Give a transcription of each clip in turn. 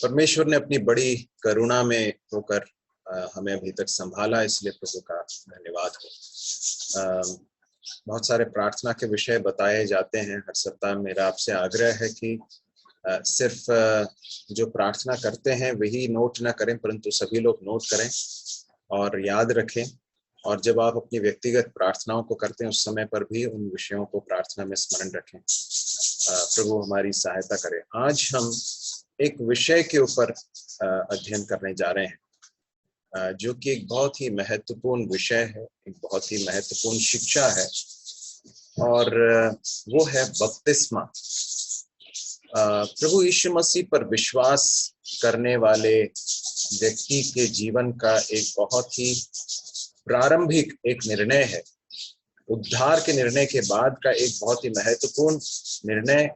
परमेश्वर ने अपनी बड़ी करुणा में होकर हमें अभी तक संभाला, इसलिए प्रभु का धन्यवाद हो। बहुत सारे प्रार्थना के विषय बताए जाते हैं हर सप्ताह। मेरा आपसे आग्रह है कि सिर्फ जो प्रार्थना करते हैं वही नोट ना करें, परंतु सभी लोग नोट करें और याद रखें। और जब आप अपनी व्यक्तिगत प्रार्थनाओं को करते हैं उस समय पर भी उन विषयों को प्रार्थना में स्मरण रखें। प्रभु हमारी सहायता करे। आज हम एक विषय के ऊपर अध्ययन करने जा रहे हैं जो कि एक बहुत ही महत्वपूर्ण विषय है, एक बहुत ही महत्वपूर्ण शिक्षा है, और वो है बपतिस्मा। प्रभु यीशु मसीह पर विश्वास करने वाले व्यक्ति के जीवन का एक बहुत ही प्रारंभिक एक निर्णय है। उद्धार के निर्णय के बाद का एक बहुत ही महत्वपूर्ण निर्णय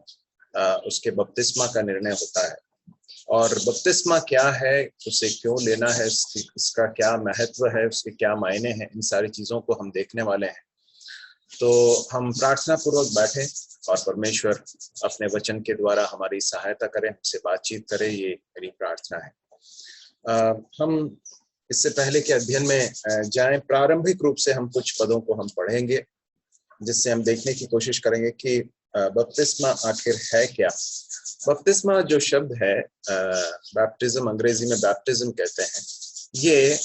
उसके बपतिस्मा का निर्णय होता है। और बपतिस्मा क्या है, उसे क्यों लेना है, इसका क्या महत्व है, उसके क्या मायने हैं, इन सारी चीजों को हम देखने वाले हैं। तो हम प्रार्थना पूर्वक बैठे और परमेश्वर अपने वचन के द्वारा हमारी सहायता करें, हमसे बातचीत करें, ये मेरी प्रार्थना है। हम इससे पहले के अध्ययन में जाएं, प्रारंभिक रूप से हम कुछ पदों को हम पढ़ेंगे, जिससे हम देखने की कोशिश करेंगे कि बपतिस्मा आखिर है क्या। बपतिस्मा जो शब्द है, बैप्टिज्म, अंग्रेजी में बैप्टिज्म कहते हैं, ये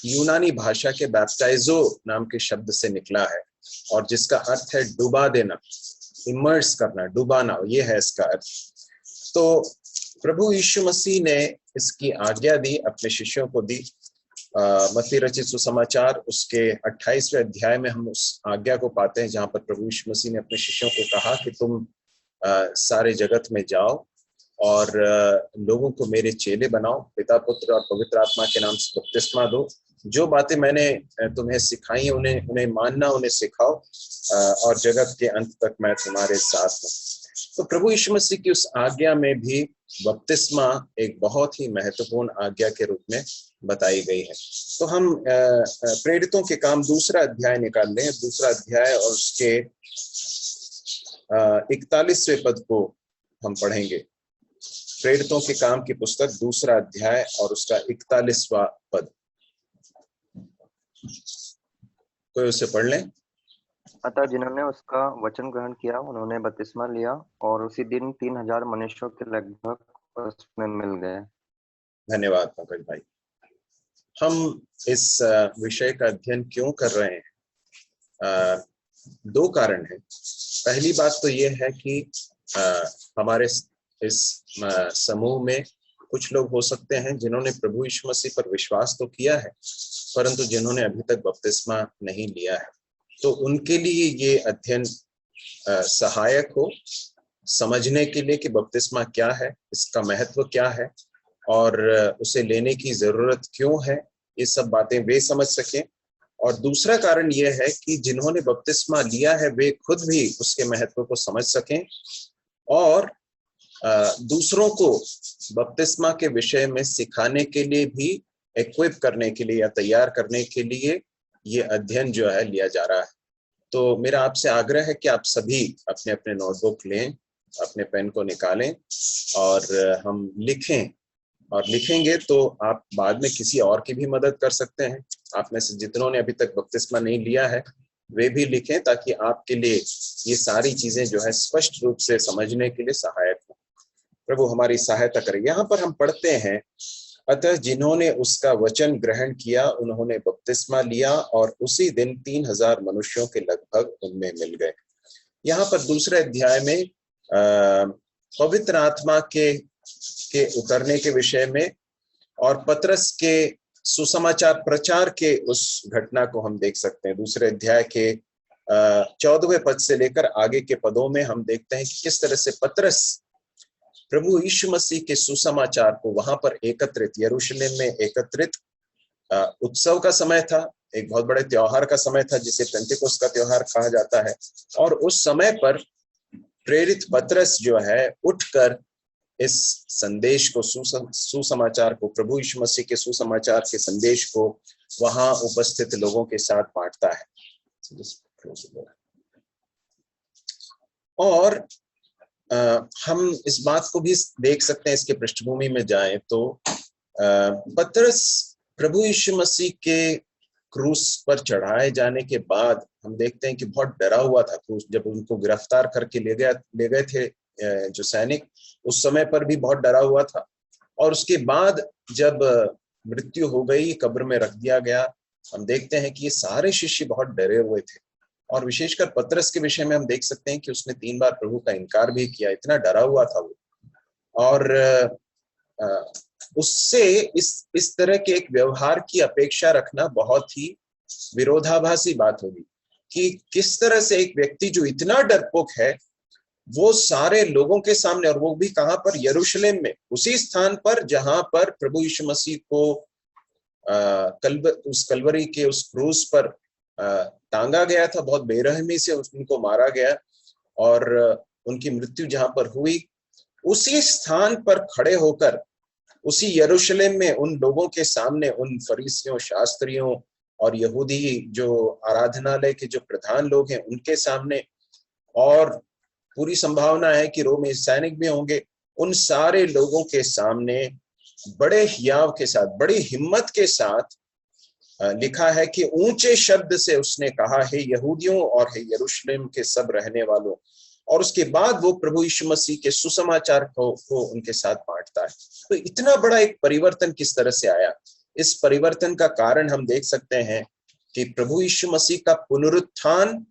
यूनानी भाषा के बैप्टाइजो नाम के शब्द से निकला है, और जिसका अर्थ है डुबा देना, इमर्स करना, डुबाना, ये है इसका अर्थ। तो प्रभु यीशु मसीह ने इसकी आज्ञा दी, अपने शिष्यों को दी। मत्ती रचित सुसमाचार उसके 28वें अध्याय में हम उस आज्ञा को पाते हैं, जहां पर प्रभु यीशु मसीह ने अपने शिष्यों को कहा कि तुम सारे जगत में जाओ और लोगों को मेरे चेले बनाओ, पिता, पुत्र और पवित्र आत्मा के नाम से बपतिस्मा दो। जो बातें मैंने तुम्हें सिखाई उन्हें मानना, उन्हें सिखाओ, और जगत के अंत तक मैं तुम्हारे साथ हूँ। तो प्रभु यीशु मसीह की उस आज्ञा में भी बपतिस्मा एक बहुत ही महत्वपूर्ण आज्ञा के रूप में बताई गई है। तो हम प्रेरितों के काम 2 अध्याय निकाल लें, 2 अध्याय और उसके 41वें पद को हम पढ़ेंगे। प्रेरितों के काम की पुस्तक 2 अध्याय और उसका 41वां पद, कोई उसे पढ़ लें। अतः जिन्होंने उसका वचन ग्रहण किया उन्होंने बपतिस्मा लिया, और उसी दिन 3000 मनुष्यों के लगभग उसमें मिल गए। धन्यवाद पंकज भाई। हम इस विषय का अध्ययन क्यों कर रहे हैं? 2 कारण हैं। पहली बात तो ये है कि हमारे इस समूह में कुछ लोग हो सकते हैं जिन्होंने प्रभु यीशु मसीह पर विश्वास तो किया है, परंतु जिन्होंने अभी तक बपतिस्मा नहीं लिया है। तो उनके लिए ये अध्ययन सहायक हो समझने के लिए कि बपतिस्मा क्या है, इसका महत्व क्या है और उसे लेने की जरूरत क्यों है, ये सब बातें वे समझ सकें। और दूसरा कारण यह है कि जिन्होंने बपतिस्मा लिया है वे खुद भी उसके महत्व को समझ सकें और दूसरों को बपतिस्मा के विषय में सिखाने के लिए भी इक्विप करने के लिए या तैयार करने के लिए ये अध्ययन जो है लिया जा रहा है। तो मेरा आपसे आग्रह है कि आप सभी अपने अपने नोटबुक लें, अपने पेन को निकालें और हम लिखें, और लिखेंगे तो आप बाद में किसी और की भी मदद कर सकते हैं। आप में से जितनों ने अभी तक बपतिस्मा नहीं लिया है वे भी लिखें, ताकि आपके लिए ये सारी चीजें जो है स्पष्ट रूप से समझने के लिए सहायक हो। प्रभु हमारी सहायता करे। यहाँ पर हम पढ़ते हैं, अतः जिन्होंने उसका वचन ग्रहण किया उन्होंने बपतिस्मा लिया, और उसी दिन 3000 मनुष्यों के लगभग उनमें मिल गए। यहाँ पर 2 अध्याय में पवित्र आत्मा के उतरने के विषय में और पतरस के सुसमाचार प्रचार के उस घटना को हम देख सकते हैं। 2 अध्याय के 14वें पद से लेकर आगे के पदों में हम देखते हैं कि किस तरह से पतरस प्रभु यीशु मसीह के सुसमाचार को वहां पर एकत्रित, यरूशलेम में एकत्रित, उत्सव का समय था, एक बहुत बड़े त्योहार का समय था जिसे पेंतिकोस्त का त्योहार कहा जाता है। और उस समय पर प्रेरित पतरस जो है उठकर इस संदेश को, सुसमाचार को, प्रभु यीशु मसीह के सुसमाचार के संदेश को वहां उपस्थित लोगों के साथ बांटता है। और हम इस बात को भी देख सकते हैं, इसके पृष्ठभूमि में जाएं तो पतरस प्रभु यीशु मसीह के क्रूस पर चढ़ाए जाने के बाद हम देखते हैं कि बहुत डरा हुआ था। क्रूस जब उनको गिरफ्तार करके ले गए थे जो सैनिक, उस समय पर भी बहुत डरा हुआ था। और उसके बाद जब मृत्यु हो गई, कब्र में रख दिया गया, हम देखते हैं कि ये सारे शिष्य बहुत डरे हुए थे। और विशेषकर पतरस के विषय में हम देख सकते हैं कि उसने 3 बार प्रभु का इनकार भी किया, इतना डरा हुआ था वो। और उससे इस तरह के एक व्यवहार की अपेक्षा रखना बहुत ही विरोधाभासी बात होगी कि किस तरह से एक व्यक्ति जो इतना डरपोक है, वो सारे लोगों के सामने, और वो भी कहां पर, यरूशलेम में, उसी स्थान पर जहां पर प्रभु यीशु मसीह को उस कलवरी के उस क्रूस पर टांगा गया था, बहुत बेरहमी से उनको मारा गया और उनकी मृत्यु जहां पर हुई, उसी स्थान पर खड़े होकर, उसी यरूशलेम में उन लोगों के सामने, उन फरीसियों, शास्त्रियों और यहूदी जो आराधनालय के जो प्रधान लोग हैं उनके सामने, और पूरी संभावना है कि रोमी सैनिक भी होंगे, उन सारे लोगों के सामने बड़े हियाव के साथ, बड़ी हिम्मत के साथ लिखा है कि ऊंचे शब्द से उसने कहा, हे यहूदियों और हे यरूशलेम के सब रहने वालों। और उसके बाद वो प्रभु यीशु मसीह के सुसमाचार को उनके साथ बांटता है। तो इतना बड़ा एक परिवर्तन किस तरह से आया? इस परिवर्तन का कारण हम देख सकते हैं कि प्रभु यीशु मसीह का पुनरुत्थान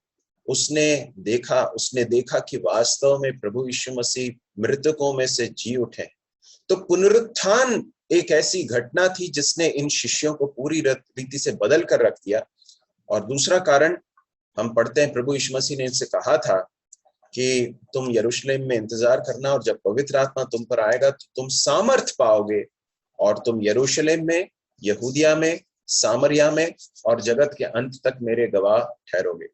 उसने देखा कि वास्तव में प्रभु यीशु मसीह मृतकों में से जी उठे। तो पुनरुत्थान एक ऐसी घटना थी जिसने इन शिष्यों को पूरी रीति से बदल कर रख दिया। और दूसरा कारण हम पढ़ते हैं, प्रभु यीशु मसीह ने इनसे कहा था कि तुम यरूशलेम में इंतजार करना, और जब पवित्र आत्मा तुम पर आएगा तो तुम सामर्थ पाओगे, और तुम यरूशलेम में, यहूदिया में, सामरिया में और जगत के अंत तक मेरे गवाह ठहरोगे।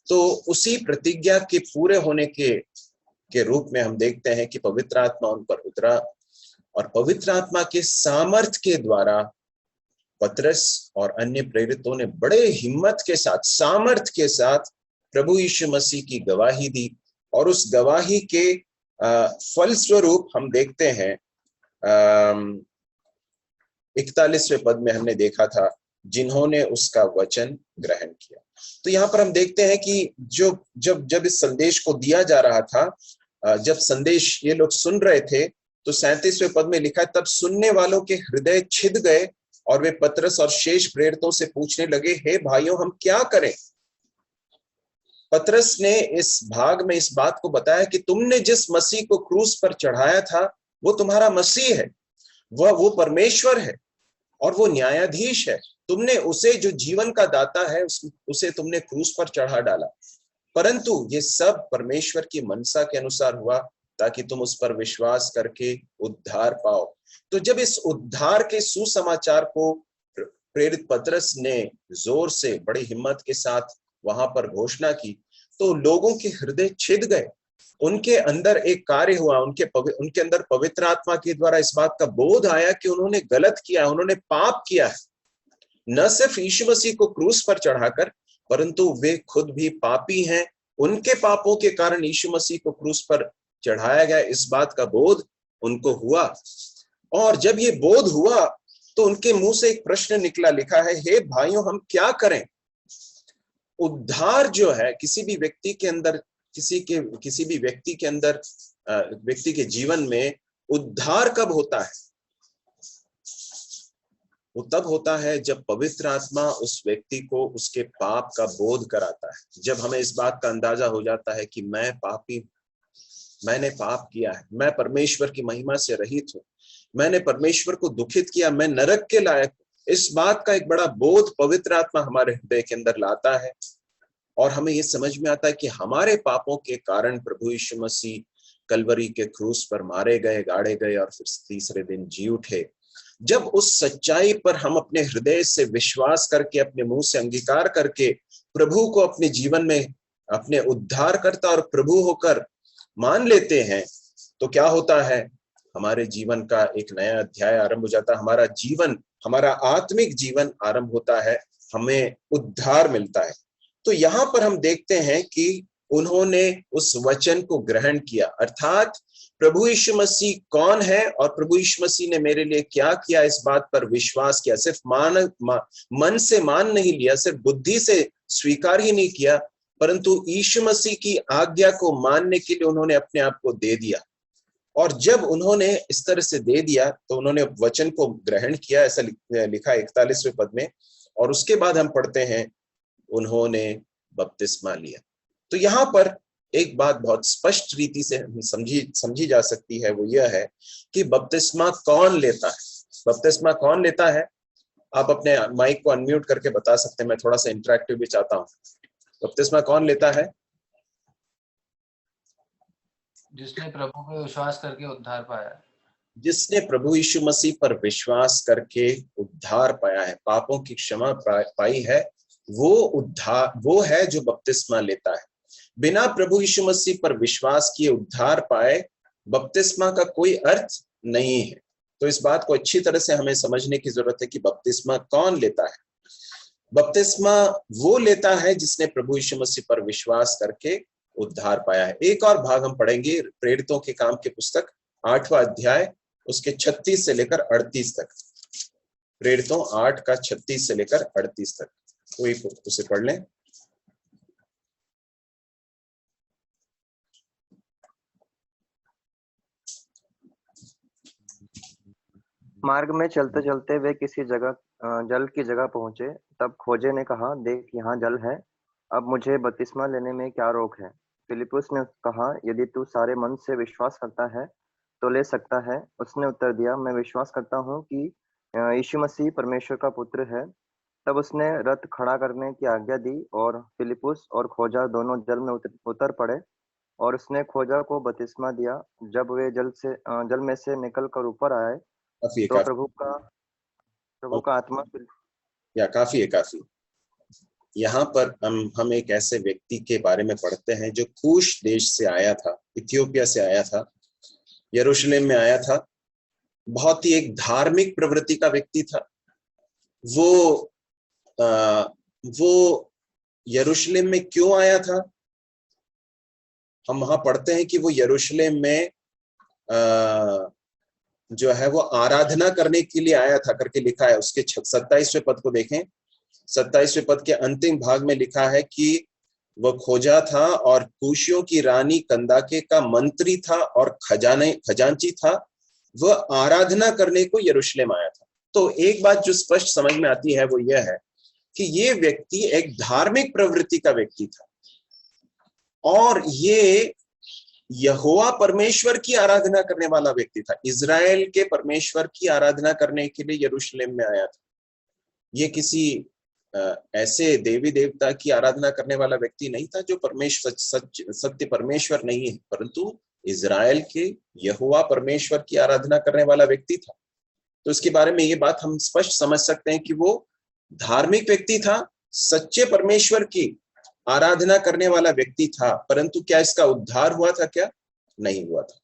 तो उसी प्रतिज्ञा के पूरे होने के रूप में हम देखते हैं कि पवित्र आत्मा उन पर उतरा, और पवित्र आत्मा के सामर्थ के द्वारा पतरस और अन्य प्रेरितों ने बड़े हिम्मत के साथ, सामर्थ के साथ प्रभु यीशु मसीह की गवाही दी। और उस गवाही के फलस्वरूप हम देखते हैं 41वें पद में हमने देखा था, जिन्होंने उसका वचन ग्रहण किया। तो यहाँ पर हम देखते हैं कि जब इस संदेश को दिया जा रहा था, जब संदेश ये लोग सुन रहे थे, तो 37वें पद में लिखा है, तब सुनने वालों के हृदय छिद गए और वे पतरस और शेष प्रेरितों से पूछने लगे, हे भाइयों, हम क्या करें? पतरस ने इस भाग में इस बात को बताया कि तुमने जिस मसीह को क्रूस पर चढ़ाया था वो तुम्हारा मसीह है, वो परमेश्वर है और वो न्यायाधीश है। तुमने उसे, जो जीवन का दाता है, उसे तुमने क्रूस पर चढ़ा डाला, परंतु ये सब परमेश्वर की मनसा के अनुसार हुआ, ताकि तुम उस पर विश्वास करके उद्धार पाओ। तो जब इस उद्धार के सुसमाचार को प्रेरित पतरस ने जोर से, बड़ी हिम्मत के साथ वहां पर घोषणा की, तो लोगों के हृदय छिद गए, उनके अंदर एक कार्य हुआ, उनके अंदर पवित्र आत्मा के द्वारा इस बात का बोध आया कि उन्होंने गलत किया, उन्होंने पाप किया है। न सिर्फ यीशु मसीह को क्रूस पर चढ़ाकर, परंतु वे खुद भी पापी हैं, उनके पापों के कारण यीशु मसीह को क्रूस पर चढ़ाया गया, इस बात का बोध उनको हुआ। और जब ये बोध हुआ तो उनके मुंह से एक प्रश्न निकला, लिखा है, हे भाइयों, हम क्या करें? उद्धार जो है किसी भी व्यक्ति के अंदर, किसी भी व्यक्ति के अंदर, व्यक्ति के जीवन में उद्धार कब होता है? वो तब होता है जब पवित्र आत्मा उस व्यक्ति को उसके पाप का बोध कराता है, जब हमें इस बात का अंदाजा हो जाता है कि मैं पापी, मैंने पाप किया है, मैं परमेश्वर की महिमा से रहित हूं, मैंने परमेश्वर को दुखित किया, मैं नरक के लायक हूं। इस बात का एक बड़ा बोध पवित्र आत्मा हमारे हृदय के अंदर लाता है, और हमें ये समझ में आता है कि हमारे पापों के कारण प्रभु यीशु मसीह कलवरी के क्रूस पर मारे गए, गाड़े गए और फिर तीसरे दिन जी उठे। जब उस सच्चाई पर हम अपने हृदय से विश्वास करके, अपने मुंह से अंगीकार करके प्रभु को अपने जीवन में अपने उद्धारकर्ता और प्रभु होकर मान लेते हैं, तो क्या होता है? हमारे जीवन का एक नया अध्याय आरंभ हो जाता है। हमारा जीवन, हमारा आत्मिक जीवन आरंभ होता है, हमें उद्धार मिलता है। तो यहाँ पर हम देखते हैं कि उन्होंने उस वचन को ग्रहण किया। अर्थात प्रभु यीशु मसीह कौन है और प्रभु यीशु मसीह ने मेरे लिए क्या किया, इस बात पर विश्वास किया। सिर्फ मन से मान नहीं लिया, सिर्फ बुद्धि से स्वीकार ही नहीं किया, परंतु यीशु मसीह की आज्ञा को मानने के लिए उन्होंने अपने आप को दे दिया। और जब उन्होंने इस तरह से दे दिया तो उन्होंने वचन को ग्रहण किया, ऐसा लिखा 41वें पद में। और उसके बाद हम पढ़ते हैं उन्होंने बपतिस्मा लिया। तो यहाँ पर एक बात बहुत स्पष्ट रीति से समझी जा सकती है, वो यह है कि बपतिस्मा कौन लेता है। बपतिस्मा कौन लेता है? आप अपने माइक को अनम्यूट करके बता सकते हैं, मैं थोड़ा सा इंटरेक्टिव भी चाहता हूँ। बपतिस्मा कौन लेता है? जिसने प्रभु पे विश्वास करके उद्धार पाया। जिसने प्रभु यीशु मसीह पर विश्वास करके उद्धार पाया है, पापों की क्षमा पाई है, वो है जो बपतिस्मा लेता है। बिना प्रभु यीशु मसीह पर विश्वास किए उद्धार पाए बपतिस्मा का कोई अर्थ नहीं है। तो इस बात को अच्छी तरह से हमें समझने की जरूरत है कि बपतिस्मा कौन लेता है। बपतिस्मा वो लेता है जिसने प्रभु यीशु मसीह पर विश्वास करके उद्धार पाया है। एक और भाग हम पढ़ेंगे, प्रेरितों के काम की पुस्तक 8वां अध्याय उसके 36 से लेकर 38 तक। प्रेरितों 8 का 36 से लेकर 38 तक, कोई उसे पढ़ लें। मार्ग में चलते चलते वे किसी जगह जल की जगह पहुंचे। तब खोजे ने कहा, देख यहाँ जल है, अब मुझे बपतिस्मा लेने में क्या रोक है? फिलिप्पुस ने कहा, यदि तू सारे मन से विश्वास करता है तो ले सकता है। उसने उत्तर दिया, मैं विश्वास करता हूँ कि यीशु मसीह परमेश्वर का पुत्र है। तब उसने रथ खड़ा करने की आज्ञा दी और फिलिप्पुस और खोजा दोनों जल में उतर पड़े और उसने खोजा को बपतिस्मा दिया। जब वे जल में से निकल कर ऊपर आए तो प्रभु का आत्मा काफी है। यहाँ पर हम एक ऐसे व्यक्ति के बारे में पढ़ते हैं जो कूश देश से आया था, इथियोपिया से आया था, यरूशलेम में आया था। बहुत ही एक धार्मिक प्रवृत्ति का व्यक्ति था। वो यरूशलेम में क्यों आया था? हम वहां पढ़ते हैं कि वो यरूशलेम में जो है वो आराधना करने के लिए आया था करके लिखा है। उसके 27वें पद को देखें। 27वें पद के अंतिम भाग में लिखा है कि वह खोजा था और कूशियों की रानी कंदाके का मंत्री था और खजांची था। वह आराधना करने को यरूशलेम आया था। तो एक बात जो स्पष्ट समझ में आती है वो यह है कि ये व्यक्ति एक धार्मिक प्रवृत्ति का व्यक्ति था और ये यहोवा परमेश्वर की आराधना करने वाला व्यक्ति था। इजराइल के परमेश्वर की आराधना करने के लिए यरूशलेम में आया था। ये किसी ऐसे देवी देवता की आराधना करने वाला व्यक्ति नहीं था जो परमेश्वर सत्य परमेश्वर नहीं है, परंतु इजराइल के यहोवा परमेश्वर की आराधना करने वाला व्यक्ति था। तो इसके बारे में ये बात हम स्पष्ट समझ सकते हैं कि वो धार्मिक व्यक्ति था, सच्चे परमेश्वर की आराधना करने वाला व्यक्ति था। परंतु क्या इसका उद्धार हुआ था? क्या नहीं हुआ था।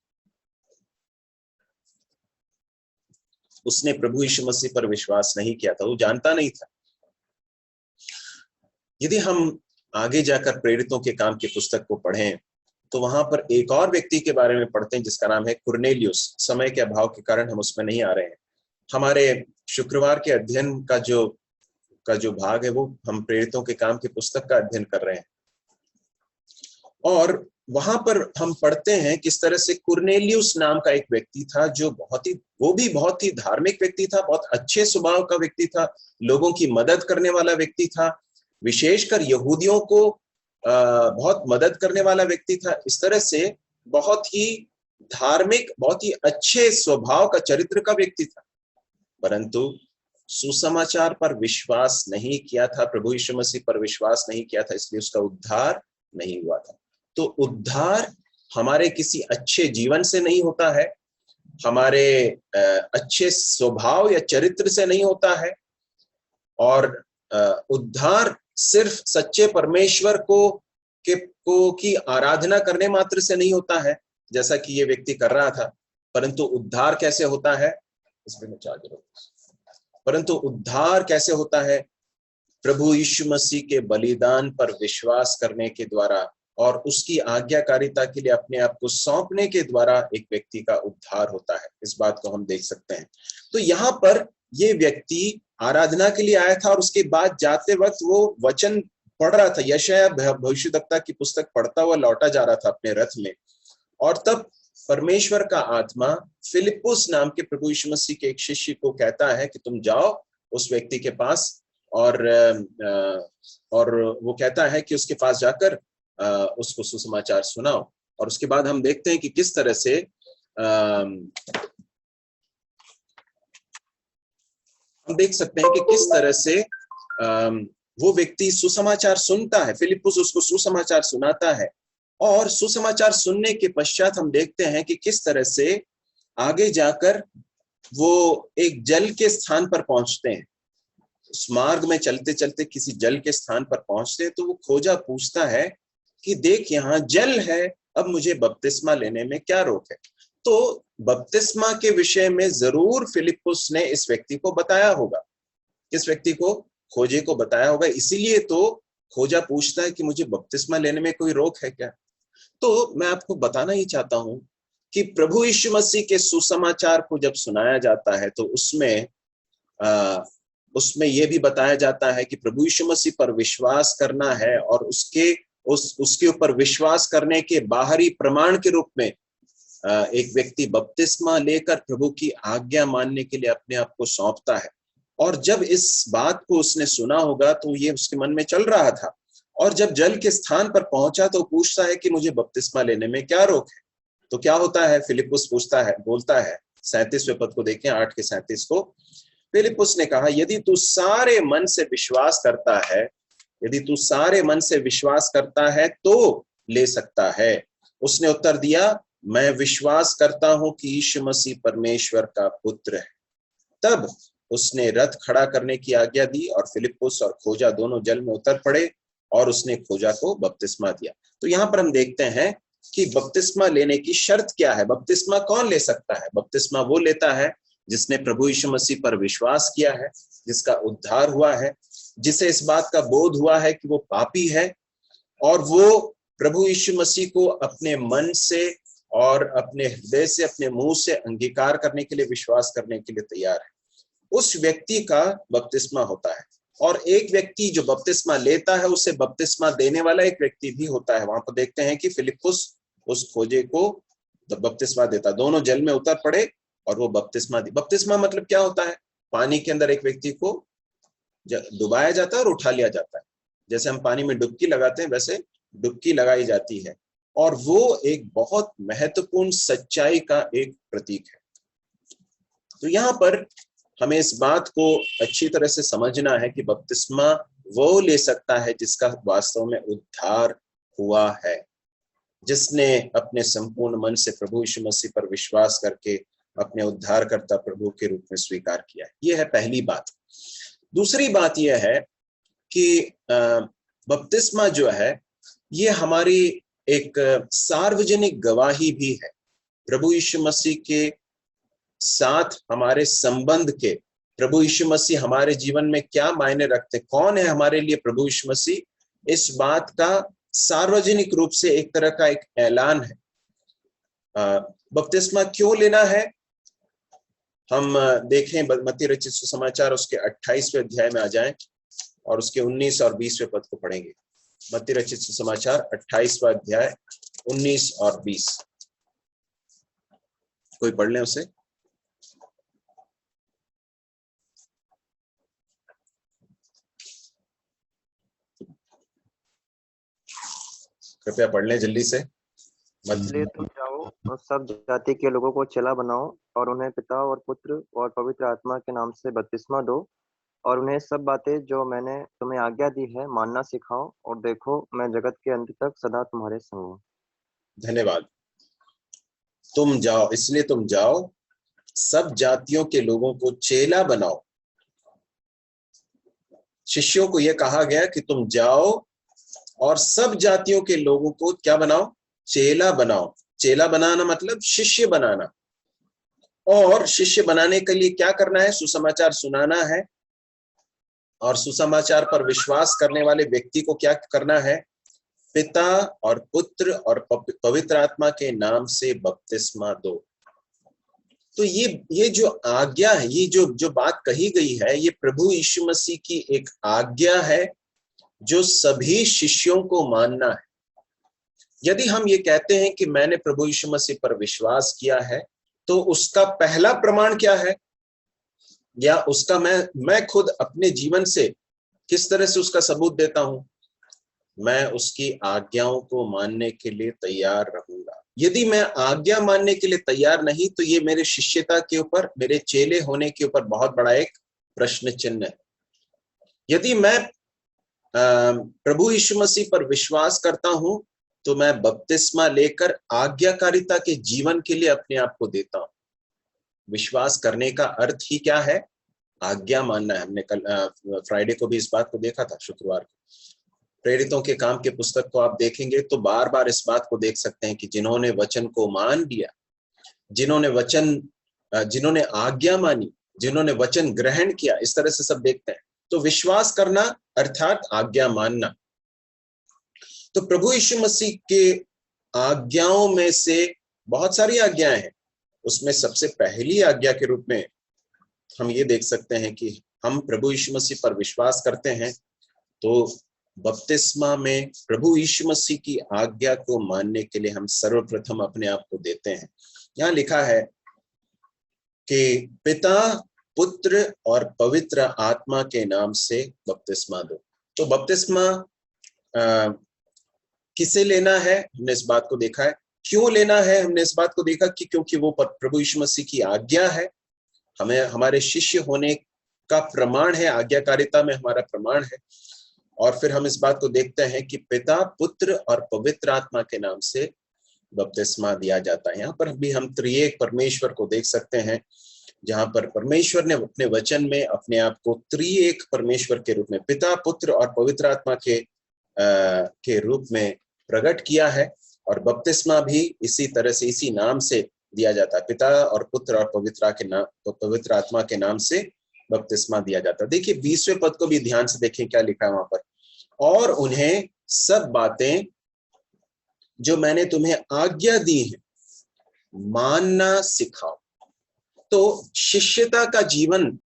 उसने प्रभु यीशु मसीह पर विश्वास नहीं किया था, वो जानता नहीं था। यदि हम आगे जाकर प्रेरितों के काम की पुस्तक को पढ़ें तो वहां पर एक और व्यक्ति के बारे में पढ़ते हैं जिसका नाम है कुरनेलियुस। समय के अभाव के कारण हम उसमें नहीं आ रहे हैं। हमारे शुक्रवार के अध्ययन का जो भाग है वो हम प्रेरितों के काम की पुस्तक का अध्ययन कर रहे हैं और वहां पर हम पढ़ते हैं किस तरह से कुरनेलियुस नाम का एक व्यक्ति था जो बहुत ही धार्मिक व्यक्ति था, बहुत अच्छे स्वभाव का व्यक्ति था, लोगों की मदद करने वाला व्यक्ति था, विशेषकर यहूदियों को बहुत मदद करने वाला व्यक्ति था। इस तरह से बहुत ही धार्मिक, बहुत ही अच्छे स्वभाव का, चरित्र का व्यक्ति था, परंतु सुसमाचार पर विश्वास नहीं किया था, प्रभु यीशु मसीह पर विश्वास नहीं किया था, इसलिए उसका उद्धार नहीं हुआ था। तो उद्धार हमारे किसी अच्छे जीवन से नहीं होता है, हमारे अच्छे स्वभाव या चरित्र से नहीं होता है, और उद्धार सिर्फ सच्चे परमेश्वर की आराधना करने मात्र से नहीं होता है जैसा कि ये व्यक्ति कर रहा था। परंतु उद्धार कैसे होता है? परंतु उद्धार कैसे होता है? प्रभु यीशु मसीह के बलिदान पर विश्वास करने के द्वारा और उसकी आज्ञाकारिता के लिए अपने आप को सौंपने के द्वारा एक व्यक्ति का उद्धार होता है। इस बात को हम देख सकते हैं। तो यहाँ पर ये व्यक्ति आराधना के लिए आया था और उसके बाद जाते वक्त वो वचन पढ़ रहा था, यशायाह भविष्यद्वक्ता की पुस्तक पढ़ता हुआ लौटा जा रहा था अपने रथ में, और तब परमेश्वर का आत्मा फिलिप्पुस नाम के प्रभु यीशु मसीह के एक शिष्य को कहता है कि तुम जाओ उस व्यक्ति के पास, और वो कहता है कि उसके पास जाकर उसको सुसमाचार सुनाओ। और उसके बाद हम देखते हैं कि किस तरह से हम देख सकते हैं कि किस तरह से वो व्यक्ति सुसमाचार सुनता है, फिलिप्पुस उसको सुसमाचार सुनाता है, और सुसमाचार सुनने के पश्चात हम देखते हैं कि किस तरह से आगे जाकर वो एक जल के स्थान पर पहुंचते हैं। उस मार्ग में चलते चलते किसी जल के स्थान पर पहुंचते हैं, तो वो खोजा पूछता है कि देख यहाँ जल है, अब मुझे बपतिस्मा लेने में क्या रोक है। तो बपतिस्मा के विषय में जरूर फिलिप्पुस ने इस व्यक्ति को बताया होगा, इस व्यक्ति को, खोजे को बताया होगा, इसीलिए तो खोजा पूछता है कि मुझे बपतिस्मा लेने में कोई रोक है क्या। तो मैं आपको बताना ही चाहता हूं कि प्रभु यीशु मसीह के सुसमाचार को जब सुनाया जाता है तो उसमें यह भी बताया जाता है कि प्रभु यीशु मसीह पर विश्वास करना है, और उसके ऊपर विश्वास करने के बाहरी प्रमाण के रूप में एक व्यक्ति बपतिस्मा लेकर प्रभु की आज्ञा मानने के लिए अपने आप को सौंपता है। और जब इस बात को उसने सुना होगा तो ये उसके मन में चल रहा था, और जब जल के स्थान पर पहुंचा तो पूछता है कि मुझे बपतिस्मा लेने में क्या रोक है। तो क्या होता है, फिलिप्पुस बोलता है, 37वें पद को देखें, 8 के 37 को। फिलिप्पुस ने कहा, यदि तू सारे मन से विश्वास करता है, यदि तू सारे मन से विश्वास करता है तो ले सकता है। उसने उत्तर दिया, मैं विश्वास करता हूं कि यीशु मसीह परमेश्वर का पुत्र है। तब उसने रथ खड़ा करने की आज्ञा दी और फिलिप्पुस और खोजा दोनों जल में उतर पड़े और उसने खोजा को बपतिस्मा दिया। तो यहाँ पर हम देखते हैं कि बपतिस्मा लेने की शर्त क्या है। बपतिस्मा कौन ले सकता है? बपतिस्मा वो लेता है जिसने प्रभु यीशु मसीह पर विश्वास किया है, जिसका उद्धार हुआ है, जिसे इस बात का बोध हुआ है कि वो पापी है, और वो प्रभु यीशु मसीह को अपने मन से और अपने हृदय से, अपने मुंह से अंगीकार करने के लिए, विश्वास करने के लिए तैयार है। उस व्यक्ति का बपतिस्मा होता है। और एक व्यक्ति जो बपतिस्मा लेता है उसे बपतिस्मा देने वाला एक व्यक्ति भी होता है। वहां पर देखते हैं कि फिलिप्पुस उस खोजे को बपतिस्मा देता, दोनों जल में उतर पड़े और वो बपतिस्मा दी। बपतिस्मा मतलब क्या होता है? पानी के अंदर एक व्यक्ति को डुबाया जाता है और उठा लिया जाता है। जैसे हम पानी में डुबकी लगाते हैं वैसे डुबकी लगाई जाती है, और वो एक बहुत महत्वपूर्ण सच्चाई का एक प्रतीक है। तो यहाँ पर हमें इस बात को अच्छी तरह से समझना है कि बपतिस्मा वो ले सकता है जिसका वास्तव में उद्धार हुआ है, जिसने अपने संपूर्ण मन से प्रभु यीशु मसीह पर विश्वास करके अपने उद्धारकर्ता प्रभु के रूप में स्वीकार किया है। ये है पहली बात। दूसरी बात यह है कि बपतिस्मा जो है ये हमारी एक सार्वजनिक गवाही भी है प्रभु यीशु मसीह के साथ हमारे संबंध के। प्रभु यीशु मसीह हमारे जीवन में क्या मायने रखते, कौन है हमारे लिए प्रभु यीशु मसीह, इस बात का सार्वजनिक रूप से एक तरह का एक ऐलान है। बपतिस्मा क्यों लेना है? हम देखें मत्ती रचित सुसमाचार उसके 28वें अध्याय में आ जाएं और उसके 19 और 20वें पद को पढ़ेंगे। मत्ती रचित सुसमाचार 28वां अध्याय 19 और 20। कोई पढ़ लें उसे। कृपया पढ़ लें जल्दी से। इसलिए तुम जाओ और सब जाति के लोगों को चेला बनाओ और उन्हें पिता और पुत्र और पवित्र आत्मा के नाम से बपतिस्मा दो, और उन्हें सब बातें जो मैंने तुम्हें आज्ञा दी है मानना सिखाओ, और देखो मैं जगत के अंत तक सदा तुम्हारे संग हूँ। धन्यवाद। तुम जाओ, इसलिए तुम जाओ, सब जातियों के लोगों को चेला बनाओ। शिष्यों को यह कहा गया कि तुम जाओ और सब जातियों के लोगों को क्या बनाओ? चेला बनाओ। चेला बनाना मतलब शिष्य बनाना, और शिष्य बनाने के लिए क्या करना है? सुसमाचार सुनाना है, और सुसमाचार पर विश्वास करने वाले व्यक्ति को क्या करना है? पिता और पुत्र और पवित्र आत्मा के नाम से बपतिस्मा दो। तो ये जो आज्ञा है, ये जो बात कही गई है, ये प्रभु यीशु मसीह की एक आज्ञा है जो सभी शिष्यों को मानना है। यदि हम ये कहते हैं कि मैंने प्रभु यीशु मसीह पर विश्वास किया है, तो उसका पहला प्रमाण क्या है, या उसका मैं खुद अपने जीवन से किस तरह से उसका सबूत देता हूं? मैं उसकी आज्ञाओं को मानने के लिए तैयार रहूंगा। यदि मैं आज्ञा मानने के लिए तैयार नहीं, तो ये मेरे शिष्यता के ऊपर, मेरे चेले होने के ऊपर बहुत बड़ा एक प्रश्न चिन्ह है। यदि मैं प्रभु यीशु मसीह पर विश्वास करता हूं, तो मैं बपतिस्मा लेकर आज्ञाकारिता के जीवन के लिए अपने आप को देता हूं। विश्वास करने का अर्थ ही क्या है? आज्ञा मानना है। हमने कल फ्राइडे को भी इस बात को देखा था, शुक्रवार को। प्रेरितों के काम के पुस्तक को आप देखेंगे तो बार बार इस बात को देख सकते हैं कि जिन्होंने वचन को मान लिया, जिन्होंने आज्ञा मानी, जिन्होंने वचन ग्रहण किया, इस तरह से सब देखते हैं। तो विश्वास करना अर्थात आज्ञा मानना। तो प्रभु यीशु मसीह के आज्ञाओं में से बहुत सारी आज्ञाएं हैं। उसमें सबसे पहली आज्ञा के रूप में हम ये देख सकते हैं कि हम प्रभु यीशु मसीह पर विश्वास करते हैं, तो बपतिस्मा में प्रभु यीशु मसीह की आज्ञा को मानने के लिए हम सर्वप्रथम अपने आप को देते हैं। यहाँ लिखा है कि पिता, पुत्र और पवित्र आत्मा के नाम से बपतिस्मा दो। तो बपतिस्मा किसे लेना है, हमने इस बात को देखा है। क्यों लेना है, हमने इस बात को देखा कि क्योंकि वो प्रभु यीशु मसीह की आज्ञा है, हमें हमारे शिष्य होने का प्रमाण है, आज्ञाकारिता में हमारा प्रमाण है। और फिर हम इस बात को देखते हैं कि पिता, पुत्र और पवित्र आत्मा के नाम से बपतिस्मा दिया जाता है। यहाँ पर भी हम त्रिएक परमेश्वर को देख सकते हैं, जहां पर परमेश्वर ने अपने वचन में अपने आप को त्रिएक परमेश्वर के रूप में, पिता, पुत्र और पवित्र आत्मा के रूप में प्रकट किया है। और बपतिस्मा भी इसी तरह से, इसी नाम से दिया जाता है। पिता और पुत्र और पवित्र आत्मा के नाम से बपतिस्मा दिया जाता है। देखिए 20वें पद को भी ध्यान से देखें, क्या लिखा है वहां पर। और उन्हें सब बातें जो मैंने तुम्हें आज्ञा दी है मानना सिखाओ। तो शिष्यता का जीवन